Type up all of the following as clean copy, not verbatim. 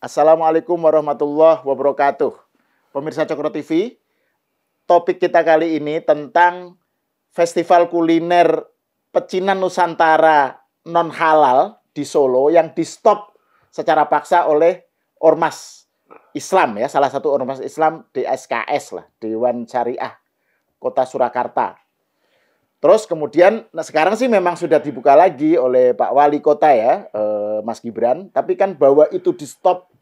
Assalamualaikum warahmatullahi wabarakatuh. Pemirsa Cokro TV, topik kita kali ini tentang festival kuliner pecinan Nusantara non halal di Solo yang di-stop secara paksa oleh ormas Islam ya, salah satu ormas Islam DSKS lah, Dewan Syariah Kota Surakarta. Terus kemudian, nah sekarang sih memang sudah dibuka lagi oleh Pak Wali Kota ya, Mas Gibran. Tapi kan bahwa itu di-stop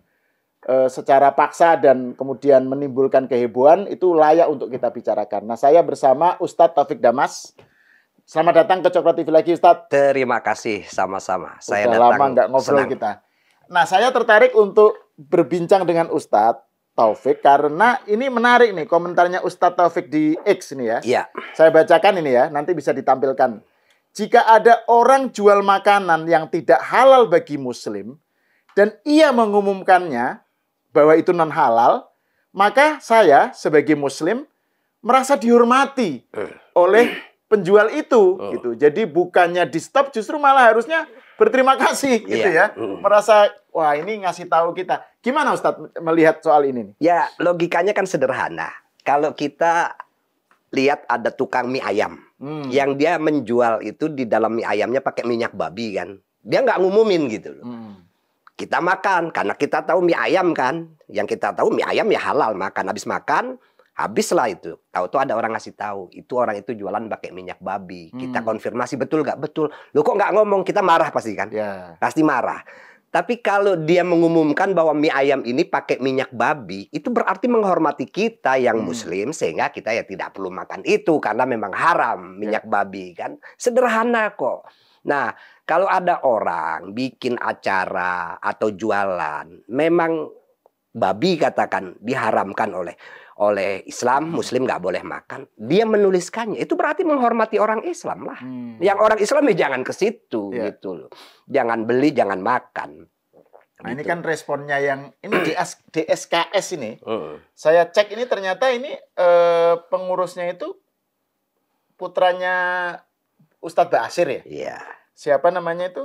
secara paksa dan kemudian menimbulkan kehebohan, itu layak untuk kita bicarakan. Nah, saya bersama Ustadz Taufik Damas. Selamat datang ke Cokro TV lagi, Ustadz. Terima kasih, sama-sama. Saya Udah datang lama nggak ngobrol senang. kita. Nah, saya tertarik untuk berbincang dengan Ustadz Taufik karena ini menarik nih komentarnya Ustadz Taufik di X ini ya. Iya. Saya bacakan ini ya, nanti bisa ditampilkan. Jika ada orang jual makanan yang tidak halal bagi Muslim dan ia mengumumkannya bahwa itu non halal, maka saya sebagai Muslim merasa dihormati oleh penjual itu gitu. Jadi bukannya di stop, justru malah harusnya berterima kasih gitu ya. Merasa wah ini ngasih tahu kita. Gimana Ustadz melihat soal ini nih? Ya, logikanya kan sederhana. Kalau kita lihat ada tukang mie ayam yang dia menjual itu di dalam mie ayamnya pakai minyak babi kan. Dia nggak ngumumin gitu loh. Kita makan karena kita tahu mie ayam kan. Yang kita tahu mie ayam ya halal, makan. Habis makan, habislah itu. Tahu-tahu ada orang ngasih tahu, itu orang itu jualan pakai minyak babi. Kita konfirmasi betul nggak? Betul. Lo kok nggak ngomong? Kita marah pasti kan? Ya. Pasti marah. Tapi kalau dia mengumumkan bahwa mie ayam ini pakai minyak babi, itu berarti menghormati kita yang Muslim, sehingga kita ya tidak perlu makan itu karena memang haram minyak babi kan. Sederhana kok. Nah, kalau ada orang bikin acara atau jualan, memang babi katakan diharamkan oleh Islam, Muslim nggak boleh makan. Dia menuliskannya, itu berarti menghormati orang Islam lah. Yang orang Islam ya jangan ke situ gitu loh. Jangan beli, jangan makan. Nah ini kan responnya yang ini DSKS ini. Saya cek ini ternyata ini pengurusnya itu putranya Ustadz Ba'asyir ya. Iya. Siapa namanya itu?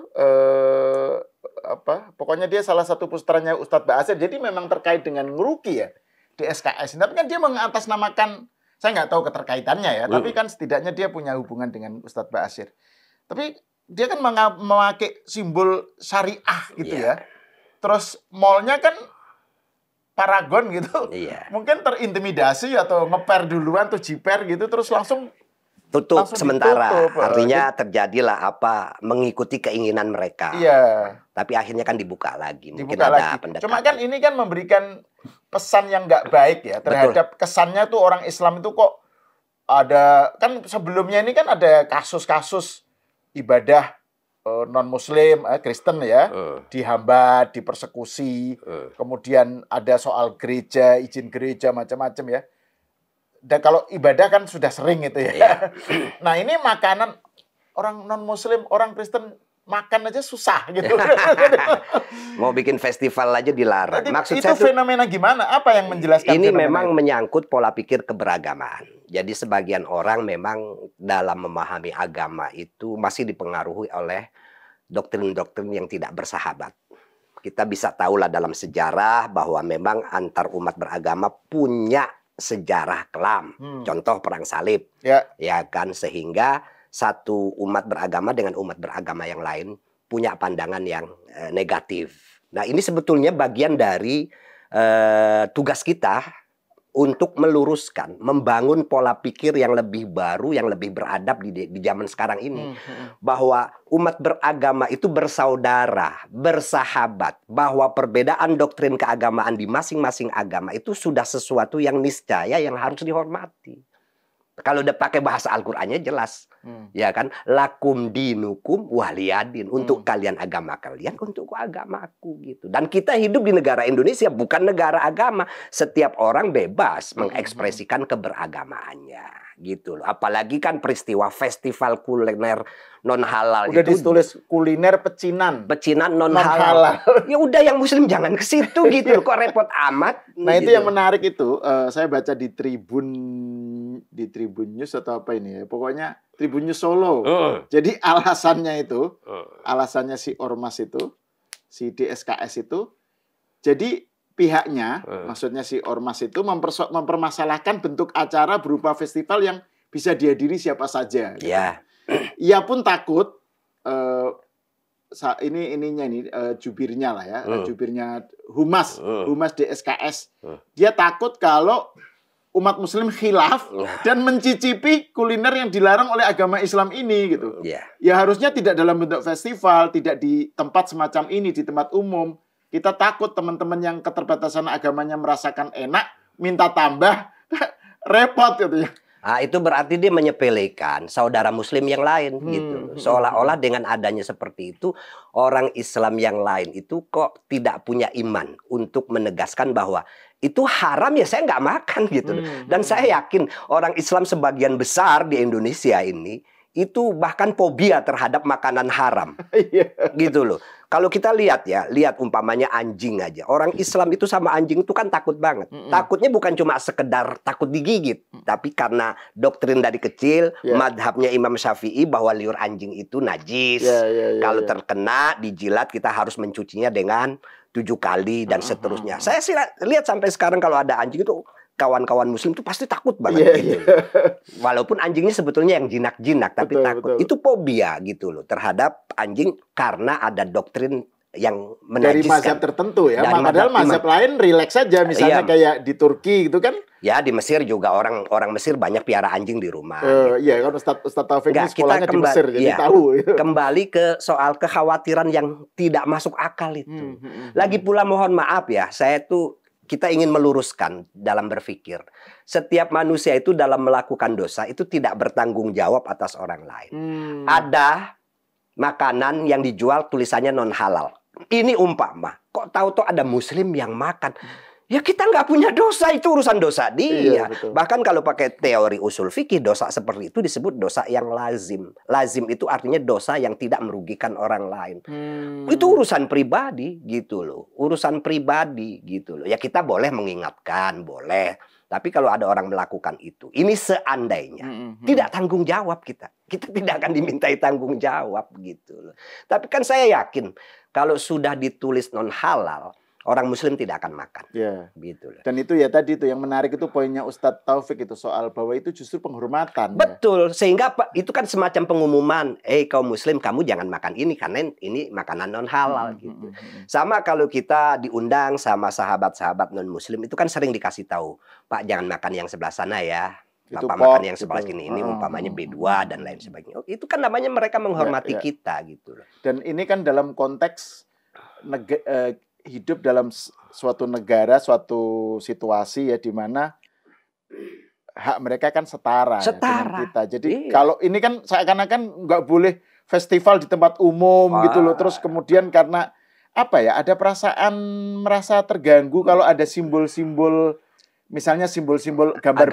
Pokoknya dia salah satu putranya Ustadz Ba'asyir. Jadi memang terkait dengan ngeruki ya. Di SKS. Tapi kan dia mengatasnamakan, saya nggak tahu keterkaitannya ya, tapi kan setidaknya dia punya hubungan dengan Ustadz Ba'asyir. Tapi dia kan memakai simbol syariah gitu ya. Terus mallnya kan Paragon gitu. Mungkin terintimidasi atau ngeper duluan tuh jiper gitu, terus langsung tutup sementara. Ditutup. Artinya terjadilah apa mengikuti keinginan mereka. Iya. Tapi akhirnya kan dibuka lagi. Mungkin Dibuka ada lagi. pendekatan. Cuma kan ini kan memberikan pesan yang nggak baik ya terhadap kesannya tuh orang Islam itu kok ada kan sebelumnya ini kan ada kasus-kasus ibadah non Muslim Kristen ya dihambat, dipersekusi, kemudian ada soal gereja, izin gereja macam-macam ya. Dan kalau ibadah kan sudah sering itu ya. Nah ini makanan orang non Muslim, orang Kristen makan aja susah gitu. Mau bikin festival aja dilarang. Maksud itu saya fenomena gimana? Apa yang menjelaskan ini memang menyangkut pola pikir keberagaman. Jadi sebagian orang memang dalam memahami agama itu masih dipengaruhi oleh doktrin-doktrin yang tidak bersahabat. Kita bisa tahulah dalam sejarah bahwa memang antar umat beragama punya sejarah kelam. Contoh perang salib. Ya kan, sehingga satu umat beragama dengan umat beragama yang lain punya pandangan yang negatif. Nah, ini sebetulnya bagian dari tugas kita untuk meluruskan, membangun pola pikir yang lebih baru, yang lebih beradab di zaman sekarang ini. Bahwa umat beragama itu bersaudara, bersahabat. Bahwa perbedaan doktrin keagamaan di masing-masing agama itu sudah sesuatu yang niscaya yang harus dihormati. Kalau udah pakai bahasa Al-Qur'annya jelas. Ya kan? Lakum dinukum waliyadin. Untuk kalian agama kalian, untuk agamaku gitu. Dan kita hidup di negara Indonesia, bukan negara agama. Setiap orang bebas mengekspresikan keberagamaannya gitu loh. Apalagi kan peristiwa festival kuliner non halal udah itu ditulis kuliner pecinan non halal. Ya udah yang Muslim jangan ke situ gitu loh. Kok repot amat. Nah gitu. Itu yang menarik itu saya baca di Tribun News atau apa ini ya. Pokoknya Tribun News Solo. Jadi alasannya itu, alasannya si Ormas itu, si DSKS itu, Jadi pihaknya, maksudnya si ormas itu mempermasalahkan bentuk acara berupa festival yang bisa dihadiri siapa saja. Gitu. Ya. Ia pun takut jubirnya lah ya, jubirnya Humas DSKS. Dia takut kalau umat Muslim khilaf dan mencicipi kuliner yang dilarang oleh agama Islam ini gitu. Ya harusnya tidak dalam bentuk festival, tidak di tempat semacam ini, di tempat umum. Kita takut teman-teman yang keterbatasan agamanya merasakan enak, minta tambah, repot gitu ya. Nah, itu berarti dia menyepelekan saudara Muslim yang lain gitu. Seolah-olah dengan adanya seperti itu, orang Islam yang lain itu kok tidak punya iman untuk menegaskan bahwa itu haram ya saya nggak makan gitu. Dan saya yakin orang Islam sebagian besar di Indonesia ini itu bahkan fobia terhadap makanan haram. Gitu loh. Kalau kita lihat ya, lihat umpamanya anjing aja. Orang Islam itu sama anjing itu kan takut banget. Takutnya bukan cuma sekedar takut digigit. Tapi karena doktrin dari kecil, madhabnya Imam Syafi'i bahwa liur anjing itu najis. Kalau terkena, dijilat, kita harus mencucinya dengan 7 kali dan seterusnya. Saya sih lihat sampai sekarang kalau ada anjing itu, kawan-kawan Muslim itu pasti takut banget gitu. Walaupun anjingnya sebetulnya yang jinak-jinak, tapi takut. Itu fobia gitu loh terhadap anjing karena ada doktrin yang menajiskan. Dari mazhab tertentu ya. Padahal mazhab lain rileks saja. Misalnya kayak di Turki gitu kan. Ya di Mesir juga orang Mesir banyak piara anjing di rumah. Iya kan Ustadz Taufik ini sekolahnya di Mesir jadi tahu. Kembali ke soal kekhawatiran yang tidak masuk akal itu. Lagi pula mohon maaf ya, kita ingin meluruskan dalam berpikir. Setiap manusia itu dalam melakukan dosa itu tidak bertanggung jawab atas orang lain. Ada makanan yang dijual tulisannya non halal. Ini umpama, kok tahu-tahu ada Muslim yang makan. Ya kita nggak punya dosa, itu urusan dosa dia. Bahkan kalau pakai teori usul fikih, dosa seperti itu disebut dosa yang lazim. Lazim itu artinya dosa yang tidak merugikan orang lain. Itu urusan pribadi gitu loh. Urusan pribadi gitu loh. Ya kita boleh mengingatkan, boleh. Tapi kalau ada orang melakukan itu, ini seandainya tidak tanggung jawab kita. Kita tidak akan dimintai tanggung jawab gitu loh. Tapi kan saya yakin kalau sudah ditulis non halal, orang Muslim tidak akan makan. Gitu loh. Dan itu ya tadi itu yang menarik itu poinnya Ustadz Taufik itu soal bahwa itu justru penghormatan. Betul. Sehingga itu kan semacam pengumuman, kaum Muslim kamu jangan makan ini karena ini makanan non halal gitu. Sama kalau kita diundang sama sahabat-sahabat non Muslim itu kan sering dikasih tahu, Pak jangan makan yang sebelah sana ya. Bapak makan yang sebelah sini ini umpamanya B2 dan lain sebagainya. Itu kan namanya mereka menghormati kita gitu loh. Dan ini kan dalam konteks hidup dalam suatu negara, suatu situasi ya di mana hak mereka kan setara. Ya, dengan kita. Jadi kalau ini kan seakan-akan nggak boleh festival di tempat umum gitu loh. Terus kemudian karena apa ya? Ada perasaan merasa terganggu kalau ada simbol-simbol, misalnya simbol-simbol gambar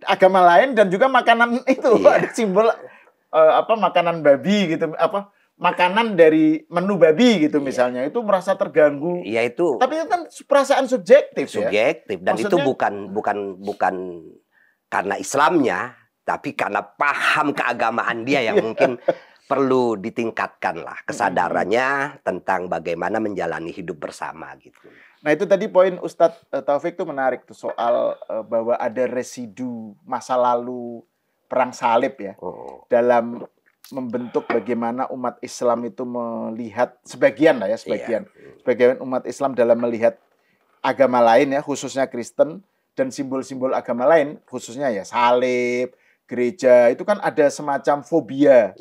agama lain dan juga makanan itu ada simbol makanan babi gitu makanan dari menu babi gitu misalnya, itu merasa terganggu. Iya itu. Tapi itu kan perasaan subjektif ya. Dan maksudnya, itu bukan karena Islamnya, tapi karena paham keagamaan dia yang mungkin perlu ditingkatkan lah kesadarannya tentang bagaimana menjalani hidup bersama gitu. Nah itu tadi poin Ustadz Taufik tuh menarik tuh soal bahwa ada residu masa lalu perang salib ya dalam membentuk bagaimana umat Islam itu melihat sebagian umat Islam dalam melihat agama lain ya, khususnya Kristen dan simbol-simbol agama lain khususnya ya salib, gereja, itu kan ada semacam fobia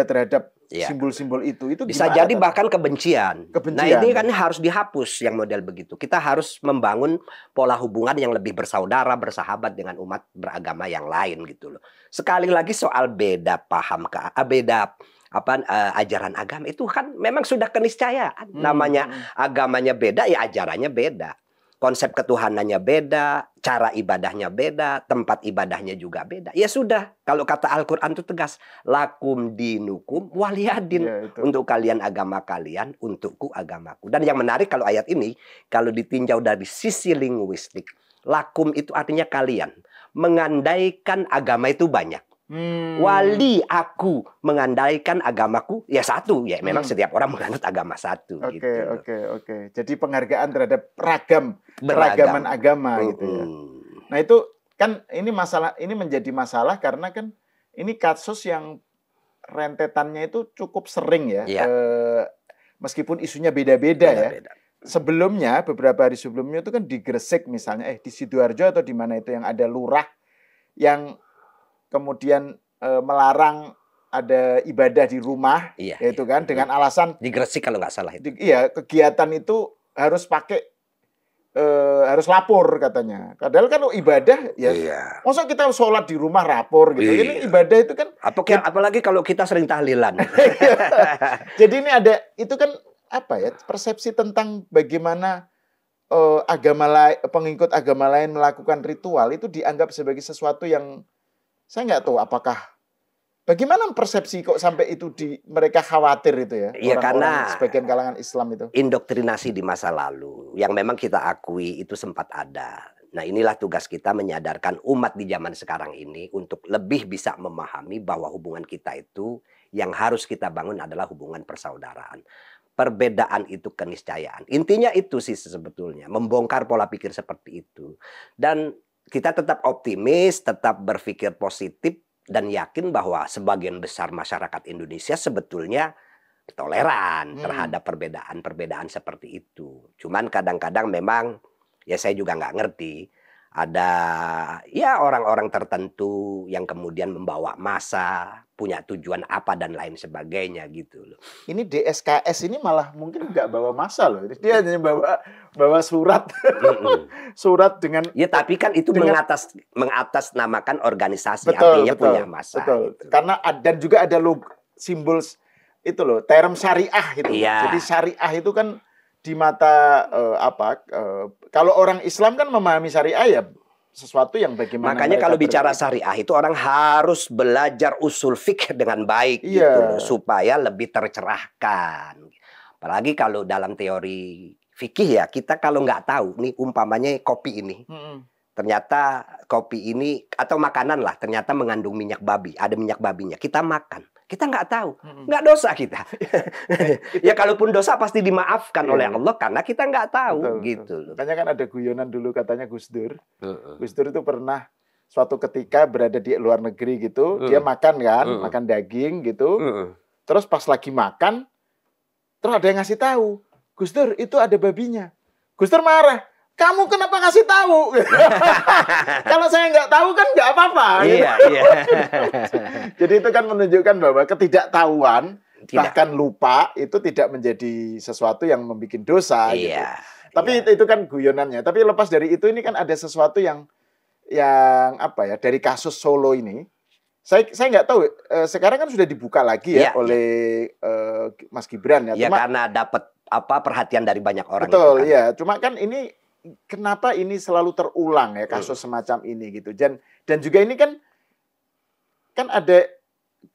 terhadap simbol-simbol itu bisa jadi bahkan kebencian. Nah ini kan harus dihapus yang model begitu. Kita harus membangun pola hubungan yang lebih bersaudara, bersahabat dengan umat beragama yang lain gitu loh. Sekali lagi soal beda paham, ajaran agama itu kan memang sudah keniscayaan. Namanya agamanya beda ya ajarannya beda. Konsep ketuhanannya beda, cara ibadahnya beda, tempat ibadahnya juga beda. Ya sudah, kalau kata Al-Quran itu tegas, lakum dinukum waliyadin. Untuk kalian agama kalian, untukku agamaku. Dan yang menarik kalau ayat ini, kalau ditinjau dari sisi linguistik, lakum itu artinya kalian. Mengandaikan agama itu banyak. Wali aku mengandaikan agamaku ya satu, ya memang setiap orang menganut agama satu. Oke. Jadi penghargaan terhadap keragaman agama gitu ya. Nah itu kan ini menjadi masalah karena kan ini kasus yang rentetannya itu cukup sering ya. Meskipun isunya beda-beda ya. Sebelumnya beberapa hari sebelumnya itu kan di Gresik misalnya, di Sidoarjo atau di mana itu yang ada lurah yang kemudian melarang ada ibadah di rumah, yaitu kan dengan alasan di Gresik kalau nggak salah itu. Kegiatan itu harus pakai harus lapor katanya. Padahal kan ibadah ya. Masa kita sholat di rumah rapor gitu. Ini ibadah itu kan. Apalagi kalau kita sering tahlilan. Jadi ini ada itu kan apa ya persepsi tentang bagaimana pengikut agama lain melakukan ritual itu dianggap sebagai sesuatu yang saya nggak tahu apakah bagaimana persepsi kok sampai itu mereka khawatir itu ya. Iya karena sebagian kalangan Islam itu. Indoktrinasi di masa lalu yang memang kita akui itu sempat ada. Nah inilah tugas kita menyadarkan umat di zaman sekarang ini untuk lebih bisa memahami bahwa hubungan kita itu yang harus kita bangun adalah hubungan persaudaraan. Perbedaan itu keniscayaan. Intinya itu sih sebetulnya membongkar pola pikir seperti itu. Dan kita tetap optimis, tetap berpikir positif, dan yakin bahwa sebagian besar masyarakat Indonesia sebetulnya toleran terhadap perbedaan-perbedaan seperti itu. Cuman kadang-kadang memang, ya saya juga nggak ngerti, ada ya orang-orang tertentu yang kemudian membawa massa, punya tujuan apa dan lain sebagainya gitu loh. Ini DSKS ini malah mungkin nggak bawa massa loh. Dia hanya bawa surat. Surat dengan ya tapi kan itu mengatasnamakan organisasi, artinya punya massa. Betul. Gitu. Karena dan juga ada simbol itu loh, term syariah gitu. Jadi syariah itu kan di mata kalau orang Islam kan memahami syariah ya sesuatu yang bagaimana. Makanya kalau bicara syariah itu orang harus belajar usul fikih dengan baik gitu loh, supaya lebih tercerahkan. Apalagi kalau dalam teori fikih ya, kita kalau nggak tahu nih umpamanya kopi ini. Ternyata kopi ini atau makanan lah ternyata mengandung minyak babi, ada minyak babinya. Kita makan. Kita nggak tahu, nggak dosa kita. Ya kalaupun dosa pasti dimaafkan oleh Allah karena kita nggak tahu gitu loh. Makanya kan ada guyonan dulu katanya Gus Dur. Gus Dur itu pernah suatu ketika berada di luar negeri gitu, dia makan kan, makan daging gitu. Terus pas lagi makan, terus ada yang ngasih tahu, Gus Dur itu ada babinya. Gus Dur marah. Kamu kenapa ngasih tahu? Kalau saya nggak tahu kan nggak apa-apa. Iya. Jadi itu kan menunjukkan bahwa ketidaktahuan bahkan lupa itu tidak menjadi sesuatu yang membuat dosa. Gitu. Tapi itu kan guyonannya. Tapi lepas dari itu ini kan ada sesuatu yang apa ya dari kasus Solo ini. Saya nggak tahu. Sekarang kan sudah dibuka lagi ya oleh Mas Gibran ya. Karena dapat perhatian dari banyak orang. Betul itu kan. Ya. Cuma kan ini kenapa ini selalu terulang ya kasus semacam ini gitu. Dan juga ini kan ada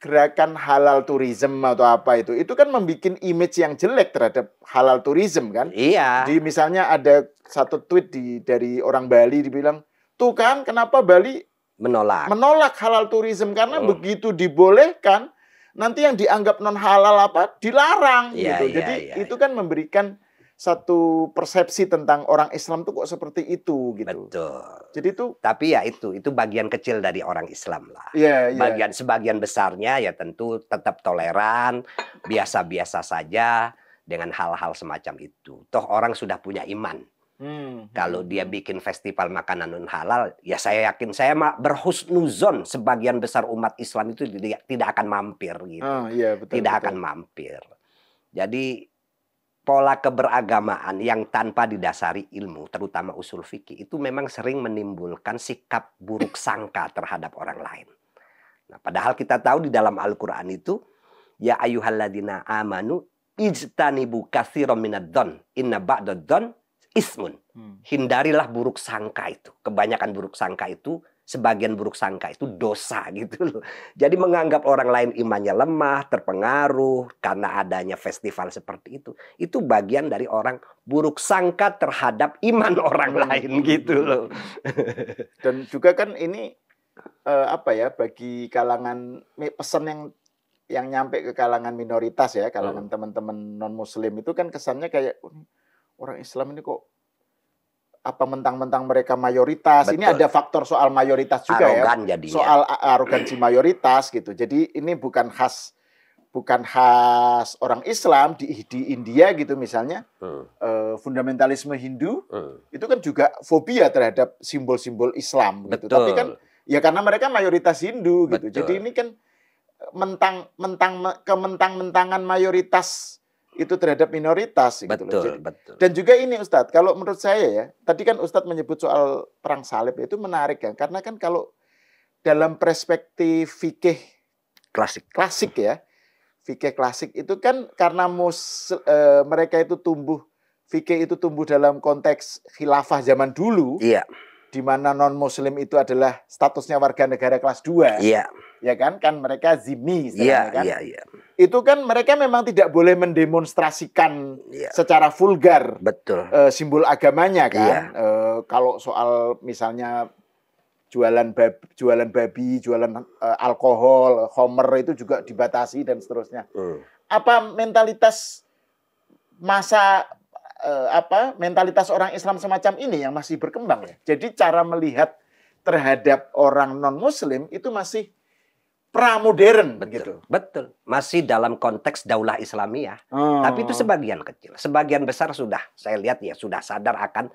gerakan halal tourism atau apa itu kan membuat image yang jelek terhadap halal tourism kan. Iya. Di misalnya ada satu tweet dari orang Bali dibilang, tuh kan kenapa Bali menolak halal tourism karena begitu dibolehkan nanti yang dianggap non halal dilarang gitu. Jadi itu kan memberikan satu persepsi tentang orang Islam tuh kok seperti itu gitu. Betul. Jadi tapi ya itu bagian kecil dari orang Islam lah. Sebagian besarnya ya tentu tetap toleran, biasa-biasa saja dengan hal-hal semacam itu. Toh orang sudah punya iman. Kalau dia bikin festival makanan non halal, ya saya yakin saya berhusnuzon sebagian besar umat Islam itu tidak akan mampir gitu. Tidak akan mampir. Jadi pola keberagamaan yang tanpa didasari ilmu, terutama usul fikih, itu memang sering menimbulkan sikap buruk sangka terhadap orang lain. Nah, padahal kita tahu di dalam Al-Quran itu, ya ayyuhalladzina amanu ijtanibu katsiran minadh-dhon inna ba'dadh-dhon ismun. Hindarilah buruk sangka itu. Kebanyakan buruk sangka itu, sebagian buruk sangka itu dosa gitu loh. Jadi menganggap orang lain imannya lemah, terpengaruh karena adanya festival seperti itu bagian dari orang buruk sangka terhadap iman orang lain gitu loh. Dan juga kan ini apa ya, bagi kalangan pesan yang nyampe ke kalangan minoritas ya, kalangan teman-teman non-Muslim itu kan kesannya kayak orang Islam ini kok apa mentang-mentang mereka mayoritas. Betul. Ini ada faktor soal mayoritas juga Arogan ya. jadinya. Soal arogansi mayoritas gitu. Jadi ini bukan khas orang Islam di India gitu misalnya. Fundamentalisme Hindu itu kan juga fobia terhadap simbol-simbol Islam gitu. Betul. Tapi kan ya karena mereka mayoritas Hindu gitu. Betul. Jadi ini kan kementang-mentangan mayoritas itu terhadap minoritas gitu loh. Jadi, betul. dan juga ini Ustadz, kalau menurut saya ya, tadi kan Ustadz menyebut soal perang salib itu menarik ya, karena kan kalau dalam perspektif fikih klasik ya, fikih klasik itu kan karena mereka itu fikih itu tumbuh dalam konteks khilafah zaman dulu. Iya. Di mana non-Muslim itu adalah statusnya warga negara kelas 2. Iya. Ya kan mereka zimmi istilahnya kan. Iya. Itu kan mereka memang tidak boleh mendemonstrasikan secara vulgar simbol agamanya kan. Kalau soal misalnya jualan babi, jualan alkohol, homer itu juga dibatasi dan seterusnya. Apa mentalitas mentalitas orang Islam semacam ini yang masih berkembang ya. Jadi cara melihat terhadap orang non-Muslim itu masih pramodern gitu. Betul. Masih dalam konteks daulah Islamiyah. Tapi itu sebagian kecil. Sebagian besar sudah saya lihat ya sudah sadar akan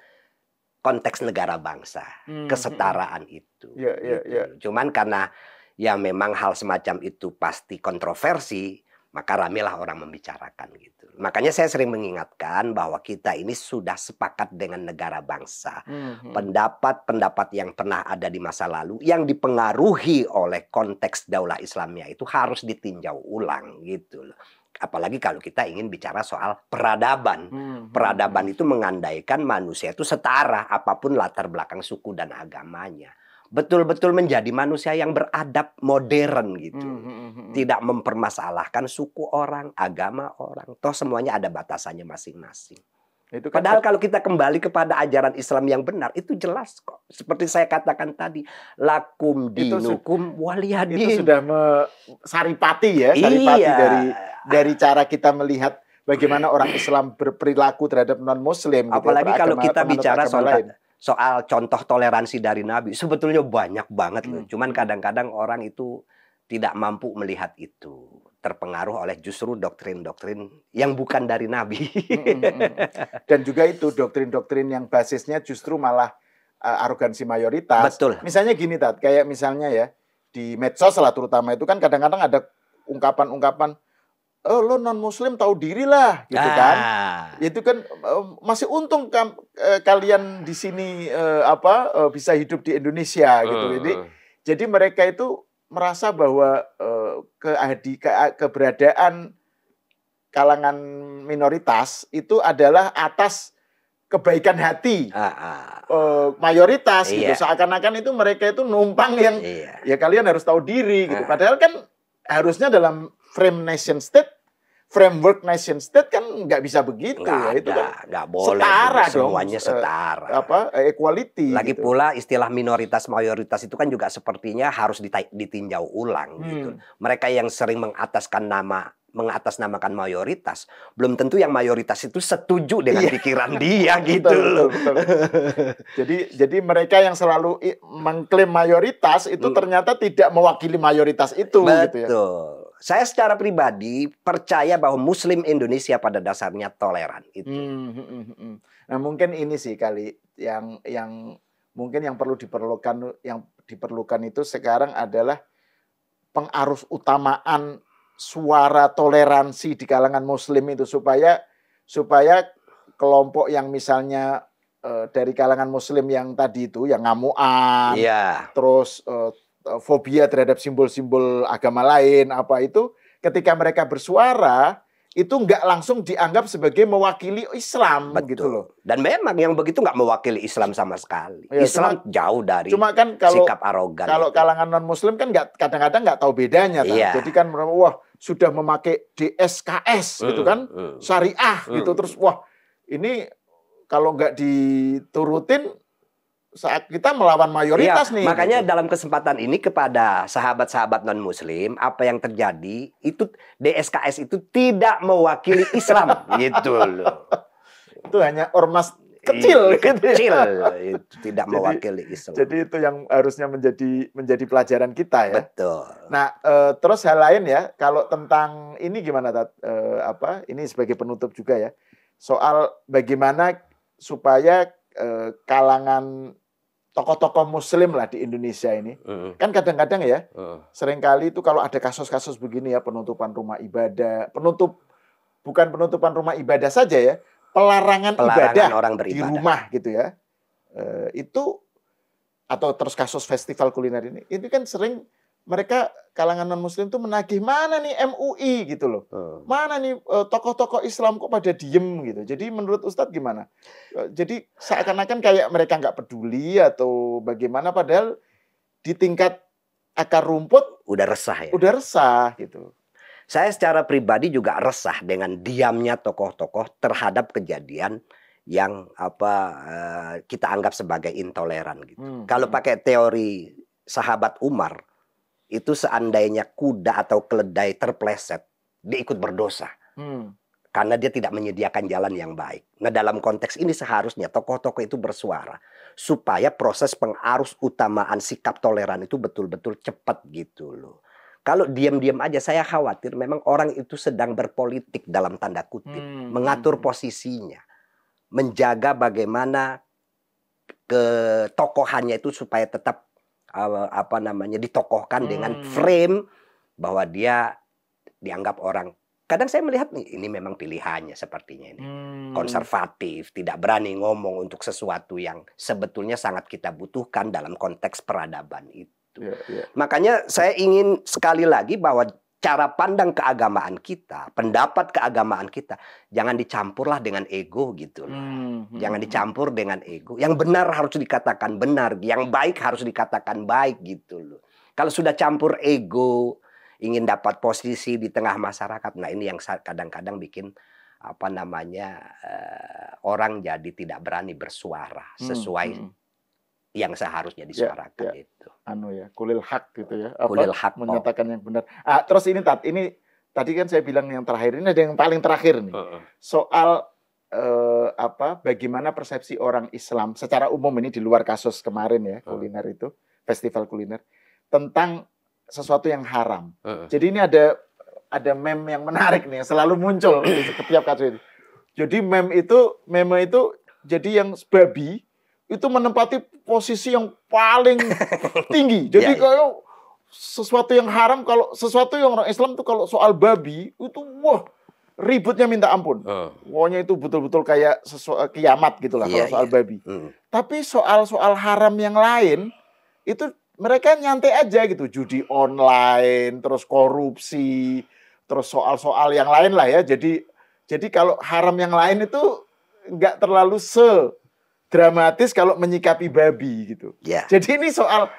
konteks negara bangsa, kesetaraan itu. Gitu. Cuman karena ya memang hal semacam itu pasti kontroversi, maka ramelah orang membicarakan gitu. Makanya saya sering mengingatkan bahwa kita ini sudah sepakat dengan negara bangsa. Pendapat-pendapat yang pernah ada di masa lalu yang dipengaruhi oleh konteks daulah Islamiyah itu harus ditinjau ulang gitu loh. Apalagi kalau kita ingin bicara soal peradaban. Peradaban itu mengandaikan manusia itu setara apapun latar belakang suku dan agamanya. Betul-betul menjadi manusia yang beradab modern gitu. Tidak mempermasalahkan suku orang, agama orang. Toh semuanya ada batasannya masing-masing. Itu kan padahal kalau kita kembali kepada ajaran Islam yang benar, itu jelas kok. Seperti saya katakan tadi, lakum dinukum waliyadin. Itu sudah saripati ya, saripati dari cara kita melihat bagaimana orang Islam berperilaku terhadap non-Muslim. Apalagi gitu, kalau kita bicara soal contoh toleransi dari Nabi, sebetulnya banyak banget loh. Cuman kadang-kadang orang itu tidak mampu melihat itu. Terpengaruh oleh justru doktrin-doktrin yang bukan dari Nabi. Dan juga itu doktrin-doktrin yang basisnya justru malah arogansi mayoritas. Betul. Misalnya gini, Tat, kayak misalnya ya, di medsos lah terutama itu kan kadang-kadang ada ungkapan-ungkapan, oh lo non-Muslim tahu diri lah, gitu kan. Itu kan masih untung kalian di sini bisa hidup di Indonesia gitu. Jadi mereka itu merasa bahwa keberadaan kalangan minoritas itu adalah atas kebaikan hati mayoritas gitu. Seakan-akan itu mereka itu numpang yang ya kalian harus tahu diri gitu. Padahal kan harusnya dalam framework nation state kan nggak bisa begitu ya. Itu kan nggak boleh setara dong, semuanya setara. Equality. Lagi gitu. pula istilah minoritas mayoritas itu kan juga sepertinya harus ditinjau ulang gitu. Mereka yang sering mengatasnamakan mayoritas, belum tentu yang mayoritas itu setuju dengan pikiran dia gitu loh. Betul. Jadi mereka yang selalu mengklaim mayoritas itu ternyata tidak mewakili mayoritas itu. Betul. Gitu ya. Saya secara pribadi percaya bahwa Muslim Indonesia pada dasarnya toleran itu. Nah mungkin ini sih kali yang mungkin yang diperlukan itu sekarang adalah pengarus utamaan suara toleransi di kalangan Muslim itu supaya kelompok yang misalnya dari kalangan Muslim yang tadi itu yang ngamuan, terus fobia terhadap simbol-simbol agama lain itu ketika mereka bersuara itu nggak langsung dianggap sebagai mewakili Islam. Betul. Gitu loh. Dan memang yang begitu nggak mewakili Islam sama sekali. Islam jauh dari kan sikap arogan. Kalau kalangan non-Muslim kan kadang-kadang nggak tahu bedanya. Jadi kan wah sudah memakai DSKS gitu kan, syariah gitu, terus wah ini kalau nggak diturutin saat kita melawan mayoritas ya, nih. Makanya gitu. dalam kesempatan ini kepada sahabat-sahabat non-Muslim, apa yang terjadi itu DSKS itu tidak mewakili Islam gitu loh. Itu hanya ormas kecil, gitu kecil ya. itu tidak mewakili Islam. Jadi itu yang harusnya menjadi pelajaran kita ya. Betul. Nah, terus hal lain ya, kalau tentang ini gimana Tat? Ini sebagai penutup juga ya. Soal bagaimana supaya kalangan tokoh-tokoh Muslim lah di Indonesia ini, kan kadang-kadang ya, seringkali itu kalau ada kasus-kasus begini ya, penutupan rumah ibadah, bukan penutupan rumah ibadah saja ya, pelarangan ibadah orang di beribadah rumah gitu ya, itu atau terus kasus festival kuliner ini kan sering mereka kalangan non Muslim tuh menagih mana nih MUI gitu loh, mana nih tokoh-tokoh Islam kok pada diem gitu. Jadi menurut Ustadz gimana? Jadi seakan-akan kayak mereka nggak peduli atau bagaimana, padahal di tingkat akar rumput udah resah ya. Udah resah gitu. Saya secara pribadi juga resah dengan diamnya tokoh-tokoh terhadap kejadian yang kita anggap sebagai intoleran gitu. Kalau pakai teori sahabat Umar, itu seandainya kuda atau keledai terpleset, dia ikut berdosa. Karena dia tidak menyediakan jalan yang baik. Nah, dalam konteks ini seharusnya tokoh-tokoh itu bersuara supaya proses pengarus utamaan sikap toleran itu betul-betul cepat gitu loh. Kalau diam-diam aja, saya khawatir memang orang itu sedang berpolitik dalam tanda kutip, mengatur posisinya, menjaga bagaimana ketokohannya itu supaya tetap ditokohkan dengan frame bahwa dia dianggap orang. Kadang saya melihat nih, ini memang pilihannya sepertinya ini. Konservatif, tidak berani ngomong untuk sesuatu yang sebetulnya sangat kita butuhkan dalam konteks peradaban itu. Makanya saya ingin sekali lagi bahwa cara pandang keagamaan kita, pendapat keagamaan kita, jangan dicampurlah dengan ego gitu loh. Jangan dicampur dengan ego. Yang benar harus dikatakan benar, yang baik harus dikatakan baik gitu loh. Kalau sudah campur ego, ingin dapat posisi di tengah masyarakat, nah ini yang kadang-kadang bikin orang jadi tidak berani bersuara sesuai yang seharusnya disuarakan itu. Kulil hak gitu ya. Kulil hak, menyatakan yang benar. Terus ini tadi kan saya bilang yang terakhir, ini ada yang paling terakhir nih. Soal bagaimana persepsi orang Islam secara umum ini di luar kasus kemarin ya, kuliner itu, festival kuliner, tentang sesuatu yang haram. Jadi ini ada meme yang menarik nih, yang selalu muncul di setiap kasus itu. Jadi meme itu jadi yang babi itu menempati posisi yang paling tinggi. Jadi kalau sesuatu yang haram, kalau sesuatu yang orang Islam tuh kalau soal babi itu wah ributnya minta ampun. Pokoknya itu betul-betul kayak kiamat gitulah kalau soal babi. Tapi soal haram yang lain itu mereka nyantai aja gitu, judi online, terus korupsi, terus soal-soal yang lain lah ya. Jadi kalau haram yang lain itu nggak terlalu dramatis kalau menyikapi babi gitu. Jadi ini soal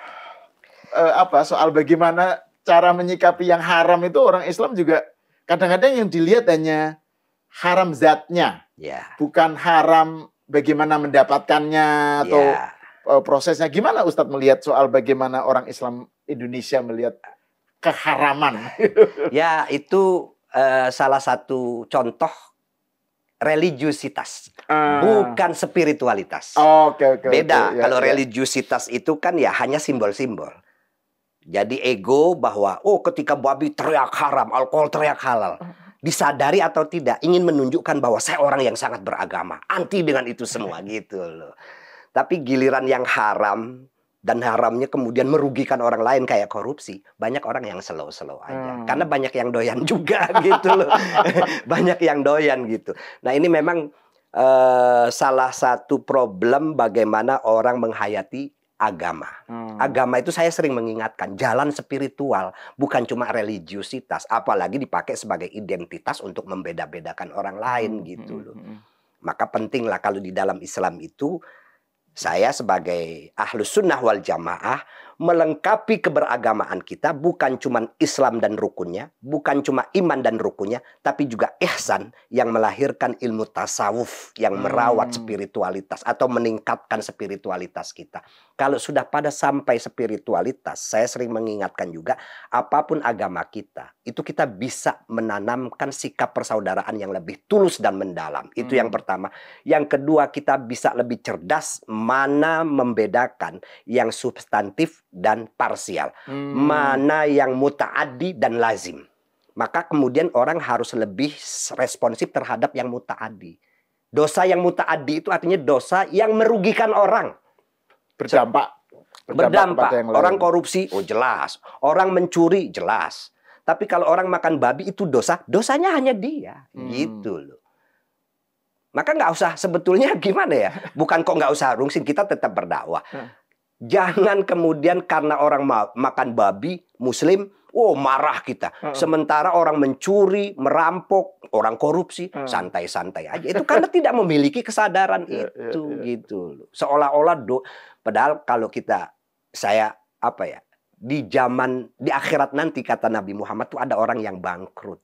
soal bagaimana cara menyikapi yang haram itu orang Islam juga kadang-kadang yang dilihat hanya haram zatnya, bukan haram bagaimana mendapatkannya atau prosesnya. Gimana Ustadz melihat soal bagaimana orang Islam Indonesia melihat keharaman? Ya, itu salah satu contoh religiusitas, bukan spiritualitas. Beda. Kalau religiusitas itu kan ya hanya simbol-simbol. Jadi ego bahwa ketika babi teriak haram, alkohol teriak halal, disadari atau tidak ingin menunjukkan bahwa saya orang yang sangat beragama, anti dengan itu semua gitu loh. Tapi giliran yang haram dan haramnya kemudian merugikan orang lain kayak korupsi, banyak orang yang slow-slow aja. Karena banyak yang doyan juga gitu loh. Banyak yang doyan gitu. Nah, ini memang salah satu problem bagaimana orang menghayati agama. Agama itu saya sering mengingatkan, jalan spiritual bukan cuma religiusitas, apalagi dipakai sebagai identitas untuk membeda-bedakan orang lain gitu loh. Maka pentinglah kalau di dalam Islam itu, saya sebagai ahlus sunnah wal jamaah melengkapi keberagamaan kita, bukan cuma Islam dan rukunnya, bukan cuma iman dan rukunnya, tapi juga ihsan yang melahirkan ilmu tasawuf yang merawat spiritualitas atau meningkatkan spiritualitas kita. Kalau sudah pada sampai spiritualitas, saya sering mengingatkan juga, apapun agama kita, itu kita bisa menanamkan sikap persaudaraan yang lebih tulus dan mendalam. Itu yang pertama. Yang kedua, kita bisa lebih cerdas mana membedakan yang substantif dan parsial. Mana yang muta'addi dan lazim. Maka kemudian orang harus lebih responsif terhadap yang muta'addi. Dosa yang muta'addi itu artinya dosa yang merugikan orang. Berdampak Orang korupsi, oh jelas. Orang mencuri, jelas. Tapi kalau orang makan babi itu dosa, dosanya hanya dia. Gitu loh. Maka nggak usah, sebetulnya gimana ya? Bukan kok nggak usah rungsing, kita tetap berdakwah. Jangan kemudian karena orang makan babi, muslim, oh marah kita. Sementara orang mencuri, merampok, orang korupsi, santai-santai aja. Itu karena tidak memiliki kesadaran itu, gitu. Seolah-olah padahal kalau di akhirat nanti kata Nabi Muhammad tuh ada orang yang bangkrut.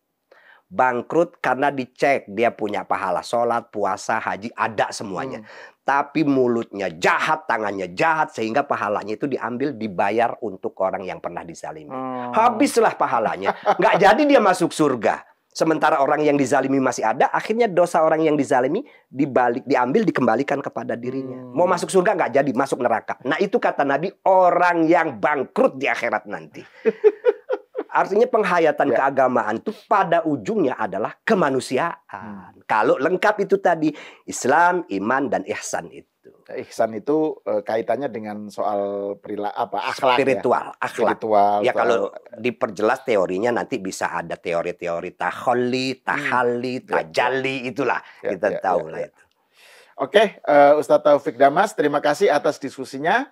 Bangkrut karena dicek dia punya pahala sholat, puasa, haji, ada semuanya. Tapi mulutnya jahat, tangannya jahat, sehingga pahalanya itu diambil, dibayar untuk orang yang pernah dizalimi. Habislah pahalanya, nggak jadi dia masuk surga. Sementara orang yang dizalimi masih ada, akhirnya dosa orang yang dizalimi diambil, dikembalikan kepada dirinya. Mau masuk surga nggak jadi, masuk neraka. Nah itu kata Nabi, orang yang bangkrut di akhirat nanti. Artinya penghayatan keagamaan itu pada ujungnya adalah kemanusiaan. Kalau lengkap itu tadi, Islam, iman, dan ihsan itu. Ihsan itu kaitannya dengan soal akhlak, spiritual. Ya kalau diperjelas teorinya nanti bisa ada teori-teori tahalli, tajalli, itulah kita tahu lah itu. Oke, Ustadz Taufik Damas, terima kasih atas diskusinya.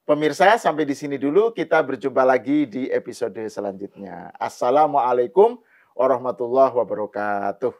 Pemirsa, sampai di sini dulu. Kita berjumpa lagi di episode selanjutnya. Assalamualaikum warahmatullahi wabarakatuh.